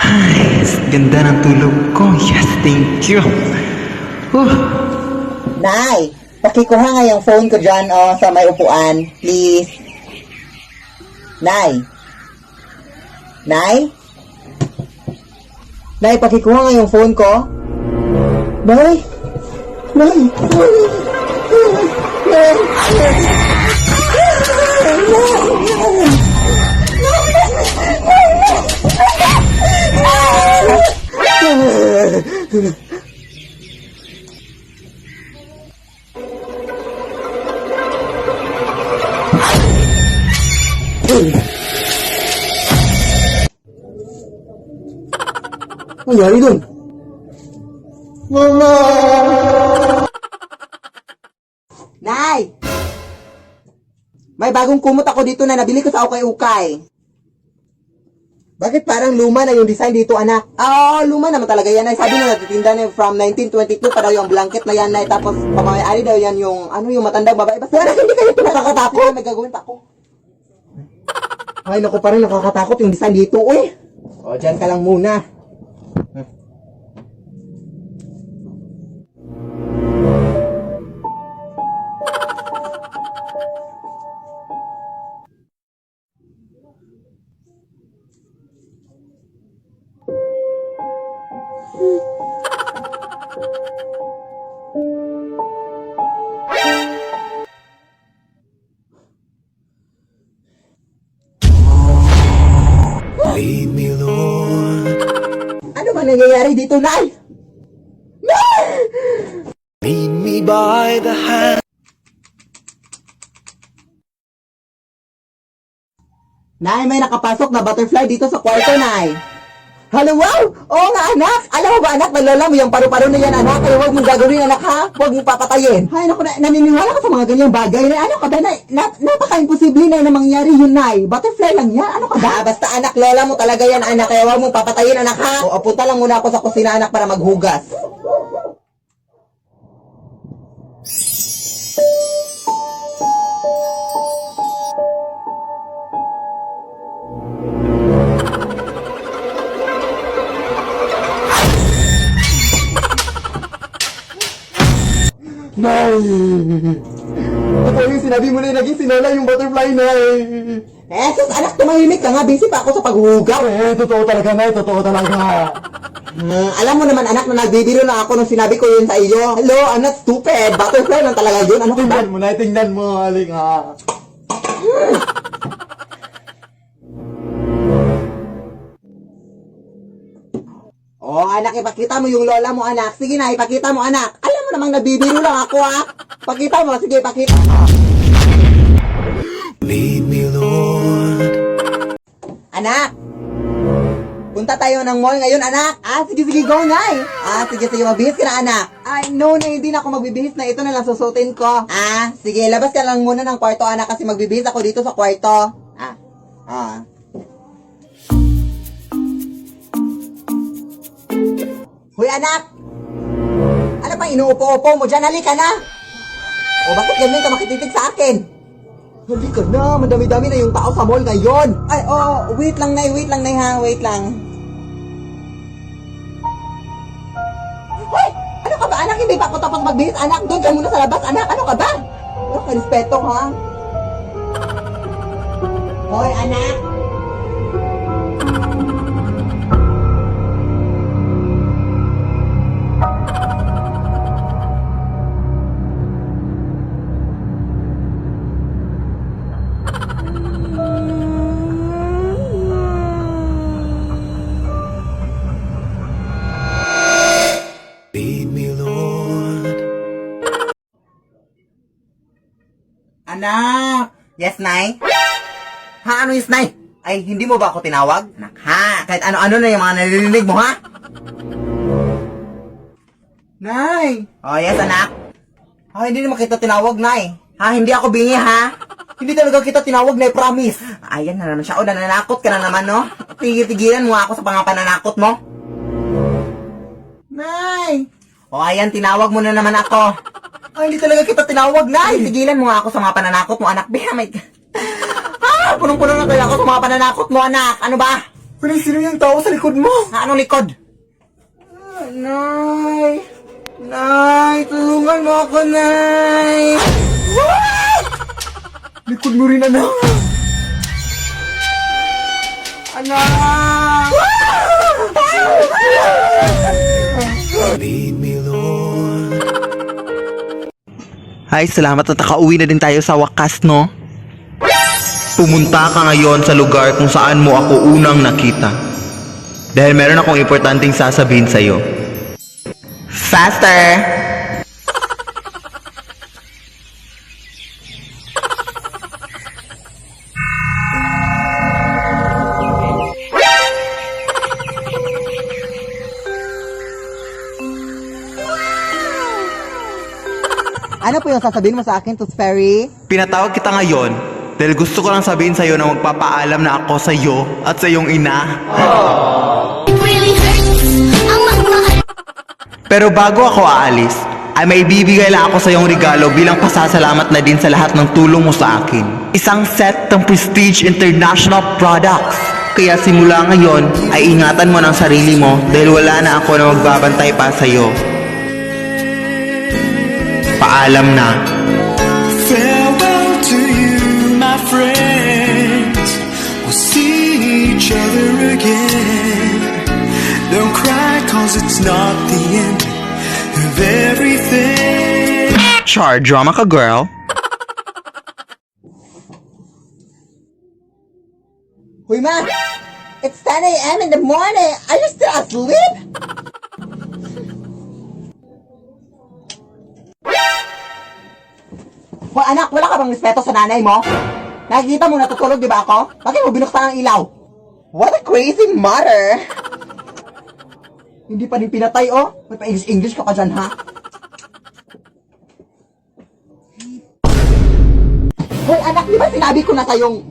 Ay, ganda ng tulog ko. Yes, thank you. Nay, pakikuha nga yung phone ko dyan, sa may upuan. Please. Nay? Nay? Nay, pakikuha nga yung phone ko. Nay? Nay? Ang nangyari dun? Mama! Nay! May bagong kumot ako dito na nabili ko sa ukay-ukay. Bakit parang luma na yung design dito, anak? Luma naman talaga yan, ay. Sabi na natitinda na from 1922 pa daw yung blanket na yan, ay. Tapos, pamamayari daw yan yung, yung matandang babae. Basta, hindi kayo ito nakakatakot. May gagawin ako. Ay, naku, parang nakakatakot yung design dito, uy. Dyan ka lang muna. Lead me, Lord. Ano ba nangyayari dito, Nay? Nay! Lead me by the hand. Nay, may nakapasok na butterfly dito sa kwarto, Nay. Hello, wow! Oo nga, anak! Alam mo ba, anak, nalola mo yung paru-paro na yan, anak? Kaya huwag mong gagawin, anak, ha? Huwag mong papatayin. Ay, naku, naniniwala ka sa mga ganyang bagay, Nay. Ano ka ba, Nay? Napaka-imposible, Nay, na mangyari yun, Nay. Butterfly lang yan. Ano ka ba? Basta, anak, lola mo talaga yan, anak. Kaya huwag mong papatayin, anak, ha? O, punta lang muna ako sa kusina, anak, para maghugas. Nay! Ito yung sinabi mo na naging sinala yung butterfly, Nay! Sus, anak, tumahimik ka nga. Busy pa ako sa paghugas. Totoo talaga, Nay. Totoo talaga. Alam mo naman, anak, na nagbibiro lang ako nung sinabi ko yun sa iyo. Hello, anak, stupid. Butterfly lang talaga yun. Ano ka ba? Tingnan mo, Nay. Tingnan mo. Haling, ha? Anak, ipakita mo yung lola mo, anak. Sige na, ipakita mo, anak. Alam mo namang nagbibiro lang ako, ha? Pakita mo, sige, pakita. Lead me, Lord. Anak! Punta tayo ng mall ngayon, anak. Sige, go, Nay. Sige, magbihis ka na, anak. No, hindi na ako magbibihis na. Ito na lang susutin ko. Sige, labas ka lang muna ng kwarto, anak, kasi magbibihis ako dito sa kwarto. Hoy, anak! Ano pa inuupo-upo mo dyan? Halika na! Bakit ganyan ka makititig sa akin? Halika na, madami-dami na yung tao sa mall ngayon. Wait lang, Nay, ha, wait lang. Hoy! Ano ka ba, anak? Hindi pa ako tapos magbihis, anak. Doon ka muna sa labas, anak. Ano ka ba? Respeto, ha? Hoy, anak! Lead me, Lord. Anak! Yes, Nay? Ano yes, Nay? Ay, hindi mo ba ako tinawag? Anak, kahit ano-ano na yung mga naririnig mo, ha? Nay! Yes, anak? Hindi naman kita tinawag, Nay. Hindi ako bingi, ha? Hindi talaga kita tinawag, Nay, promise. Ayan na naman siya. Nananakot ka na naman, no? Tigil-tigilan mo ako sa mga pananakot mo. Nay! Ayan, tinawag mo na naman ako. Hindi talaga kita tinawag, Nay. Tigilan mo nga ako sa mga pananakot mo, anak. Punong-puno na kaya ako sa mga pananakot mo, anak. Ano ba? Wala, sino yung tao sa likod mo? Anong likod? Nay! Nay! Tulungan mo ako, Nay! Likod mo rin, anak. Anak! Ay, salamat at nakauwi na din tayo sa wakas, no? Pumunta ka ngayon sa lugar kung saan mo ako unang nakita. Dahil meron akong importanteng sasabihin sa'yo. Faster! Ano po yung sasabihin mo sa akin, Tooth Fairy? Pinatawag kita ngayon dahil gusto ko lang sabihin sa'yo na magpapaalam na ako sa'yo at sa iyong ina. It really hurts ang magmahal. Pero bago ako aalis, ay may bibigay lang ako sa iyong regalo bilang pasasalamat na din sa lahat ng tulong mo sa akin. Isang set ng Prestige International Products. Kaya simula ngayon ay ingatan mo ng sarili mo dahil wala na ako na magbabantay pa sa iyo. Paalam na. Farewell to you, my friends. We'll see each other again. Don't cry, cause it's not the end of everything. Char, drama ka, girl. Huy, ma! It's 10 a.m. in the morning! Are you still asleep? Hoy, anak, wala ka bang respeto sa nanay mo? Nakikita mo natutulog, di ba ako? Bakit mo binuksan ang ilaw? What a crazy mother! Hindi pa din pinatay, oh. May pa-English ka pa dyan, ha? Hoy, anak, di ba sinabi ko na sa'yong...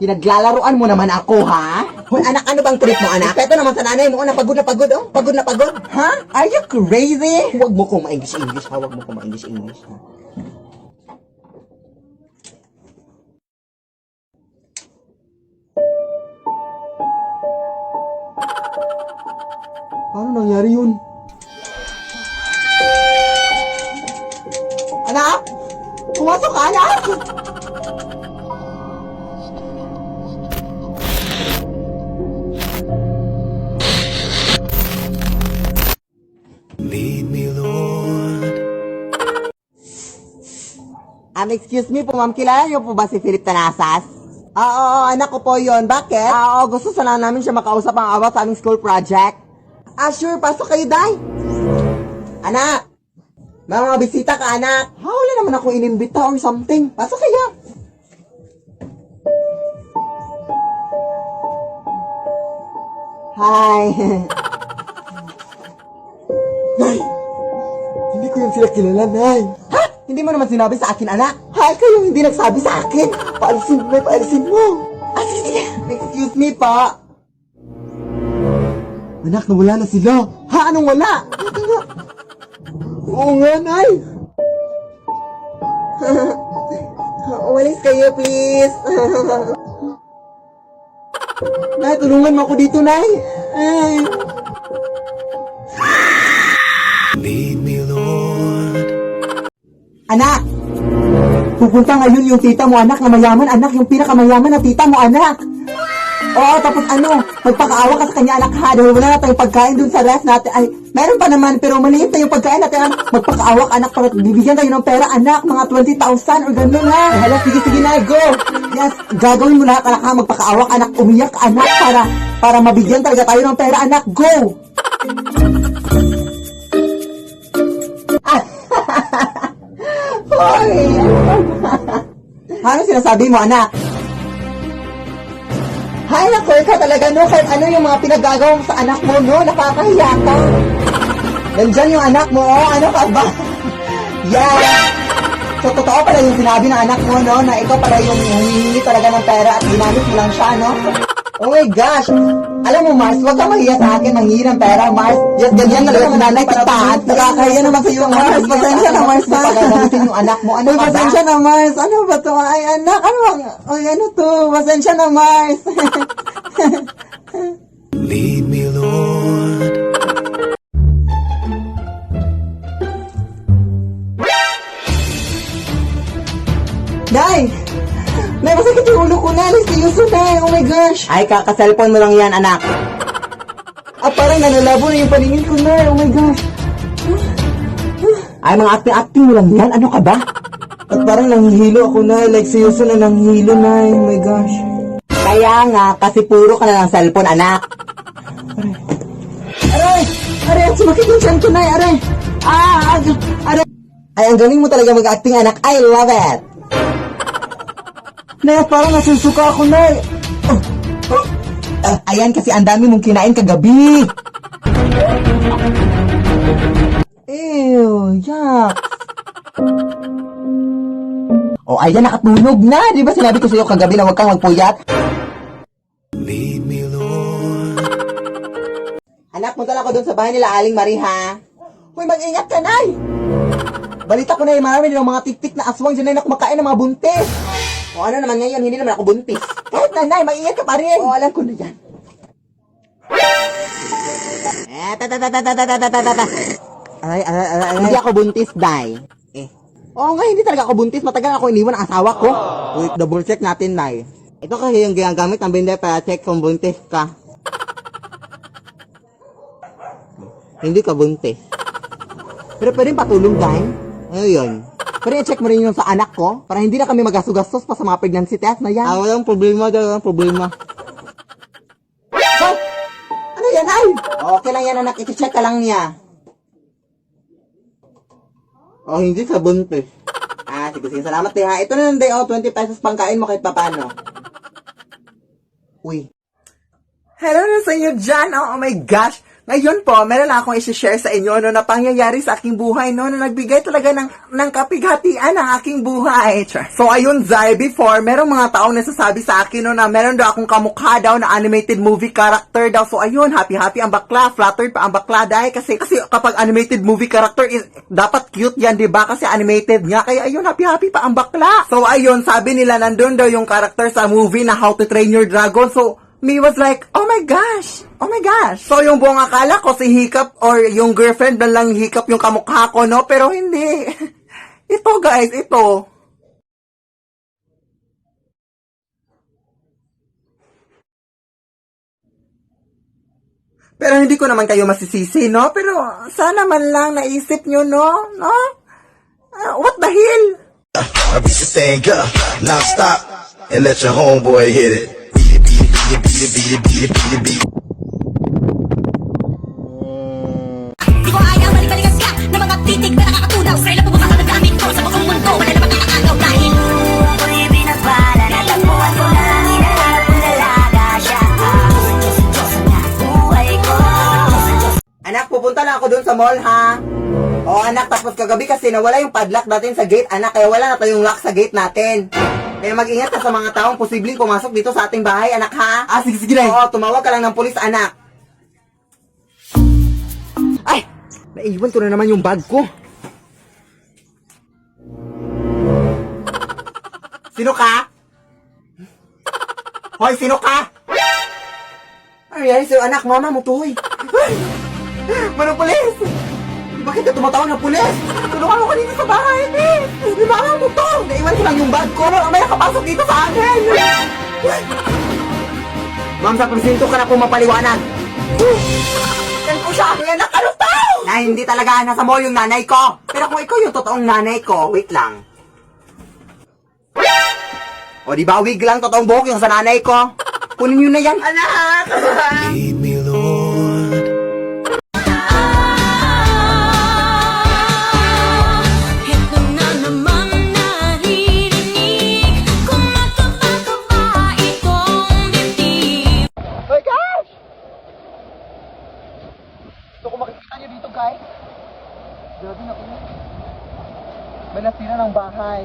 Pinaglalaruan mo naman ako, ha? Hoy, anak, ano bang trip mo, anak? Peto naman sa nanay mo, napagod na pagod, oh. Pagod na pagod. Ha? Are you crazy? Huwag mo kong ma-English, ha? Huwag mo kong ma-English, ha? Paano nangyari yun? Anak! Pumasok ka, anak! Lead me, Lord. Excuse me po, ma'am. Kilala niyo po ba si Philip Tanasas? Oo, anak ko po yon. Bakit? Oo, gusto sana namin siya makausap ang about sa aming school project. Sure. Pasok kayo, Day. Anak! May mga bisita ka, anak. Wala naman ako inimbita or something. Pasok kayo. Hi. Nay! Hindi ko yung sila kilala, Nay. Ha? Hindi mo naman sinabi sa akin, anak. Hay, kayo hindi nagsabi sa akin. Paalisin mo. Sige. Excuse me, pa. Anak, nawala na sila. Ha? Anong wala? Oo nga, Nay. Umalis kayo, please. Nay, tulungan mo ako dito, Nay. Ay. Lead me, Lord. Anak! Pupunta ngayon yung tita mo, anak, na mayaman, anak, yung pinakamayaman na tita mo, anak. Oo, tapos magpakaawa ka sa kanya, anak, ha, dahil wala na tayong pagkain dun sa ref natin. Ay, meron pa naman, pero maliit na yung pagkain natin, anak. Magpakaawa ka, anak, para bibigyan tayo ng pera, anak, mga 20,000 or ganun, ha. Hala, sige, na, go. Yes, gagawin mo lahat, anak, ha, magpakaawa ka, anak, umiyak, anak, para mabigyan talaga tayo ng pera, anak, go. Hoy! Ano sinasabi mo, anak? Hay, naku, ikaw talaga, no? Kahit ano yung mga pinagagawa mo sa anak mo, no? Nakakahiya ka. Nandyan yung anak mo, oh. Ano ka ba? Yes! So, totoo pala yung sinabi ng anak mo, no? Na ikaw pala yung humihingi talaga ng pera at ginamit mo lang siya, no? Oh my gosh! Alam mo, Mars, huwag kang mahiya sa akin, manghingi ng pera, Mars. Yes, ganyan talaga ng nanay kita. At nakakahiya naman sa iyo, Mars. Pasensya na, Mars. Pagkakamitin yung anak mo. Ano ba? Pasensya na, Mars. Ano ba to? Ay, anak. Ay, ano to? Pasensya na, Mars. Lead me, Lord. Day! Nay, masakit yung ulo ko na. Seryoso, Day. Oh my gosh. Ay, kaka-cellphone mo lang yan, anak. Parang nanalabo na yung paningin ko, Nay. Oh my gosh. Ay, mga acting-acting mo lang yan. Ano ka ba? At parang nanghihilo ako, Nay. Like, seryoso na nanghihilo, Nay. Oh my gosh. Kaya nga, kasi puro ka na ng cellphone, anak. Aray! Aray! Sumakit yung chan ko, Nay. Aray! Aray! Ay, ang galing mo talaga mag-acting, anak. I love it! Nay, parang nasusuka ako, Nay. Ayan kasi ang dami mong kinain kagabi. Ew, yuck. Ayan, nakatunog na. Di ba sinabi ko sa'yo kagabi na huwag kang magpuyat? Lead me, Lord. Anak, punta lang ako doon sa bahay nila Aling Marie, ha? Hoy, mag-ingat ka, Nay! Balita ko na marami din mga tik-tik na aswang dyan na kumakain ng mga buntis. O ano naman ngayon, hindi naman ako buntis. Kahit na, Nay, mag-ingat ka pa rin. O, alam ko na yan. Ay, hindi ako buntis, Day. Oo nga, hindi talaga ako buntis. Matagal ako iniwan ang asawa ko. Wait, double check natin, Day. Ito kasi yung ginagamit ng binde para check kung buntis ka. Hindi ka buntis. Pero pwedeng patulong, Day. Ano yun? Pwede i-check mo rin yung sa anak ko para hindi na kami magastugastos pa sa mga pregnancy test na yan. Walang problema daw, walang problema. Ano yan, ay? Okay lang yan, anak. I-check ka lang niya. Hindi sa buntis. Sige, salamat din, ha. Ito na lang, Day. 20 pesos pangkain mo kahit papano. Uy. Hello na sa inyo dyan. Oh my gosh. Ngayon po, meron lang akong isi-share sa inyo na pangyayari sa aking buhay, no, na nagbigay talaga ng kapighatian ng aking buhay. So, ayun, Zai, before, merong mga taong nasasabi sa akin, no, na meron daw akong kamukha daw na animated movie character daw. So, ayun, happy-happy ang bakla, flattered pa ang bakla, dahil kasi kapag animated movie character, dapat cute yan, diba? Kasi animated nga, kaya ayun, happy-happy pa ang bakla. So, ayun, sabi nila, nandun daw yung character sa movie na How to Train Your Dragon. So, me was like, oh my gosh. So, yung buong akala ko si Hiccup or yung girlfriend na lang Hiccup yung kamukha ko, no? Pero hindi. Ito, guys, ito. Pero hindi ko naman kayo masisisi, no? Pero sana man lang naisip nyo, no? No? What the hell? I beat the thing up, non-stop, and let your homeboy hit it. Di ko ayaw balik-balikan ka ng mga titig na nakakatunaw. Sa ilang pumunta ka ng gamit ko sa buong mundo. Wala namang nakakagaw dahil ako'y binagpala. Natagpuan ko lang hinahanap kong dalaga siya. Diyos na buhay ko. Anak, pupunta na ako dun sa mall, ha? Anak, tapos kagabi kasi nawala yung padlock natin sa gate, anak. Kaya wala na tayong lock sa gate natin. Kaya mag-ingat ka sa mga taong posibleng pumasok dito sa ating bahay, anak, ha? Sige, Oo, tumawag ka lang ng pulis, anak. Ay! Naiwan ko na naman yung bag ko. Sino ka? Hoy, sino ka? Ay, sa'yo, anak, mama mo to, hoy. Ay! Manong pulis! Bakit ka tumatawag ng pulis? Tulungan mo kanina sa bahay, eh! Di ba mo to? Naiwan ko lang yung bag ko. Mamaya kapasok dito sa akin. Ma'am, sa presinto ka na po mapaliwanag. Yan po siya. Yan nakalutaw! Na hindi talaga nasa mall yung nanay ko. Pero kung ikaw yung totoong nanay ko, wait lang. Di ba wig lang totoong buhok yung sa nanay ko? Kunin nyo na yan, anak! Lead me, Lord. Ito na naman naririnig kung magkapagkaba itong dibdib. Hoy, guys! Gusto ko makikita nyo dito, guys. Grabe na po. May nasira ng bahay.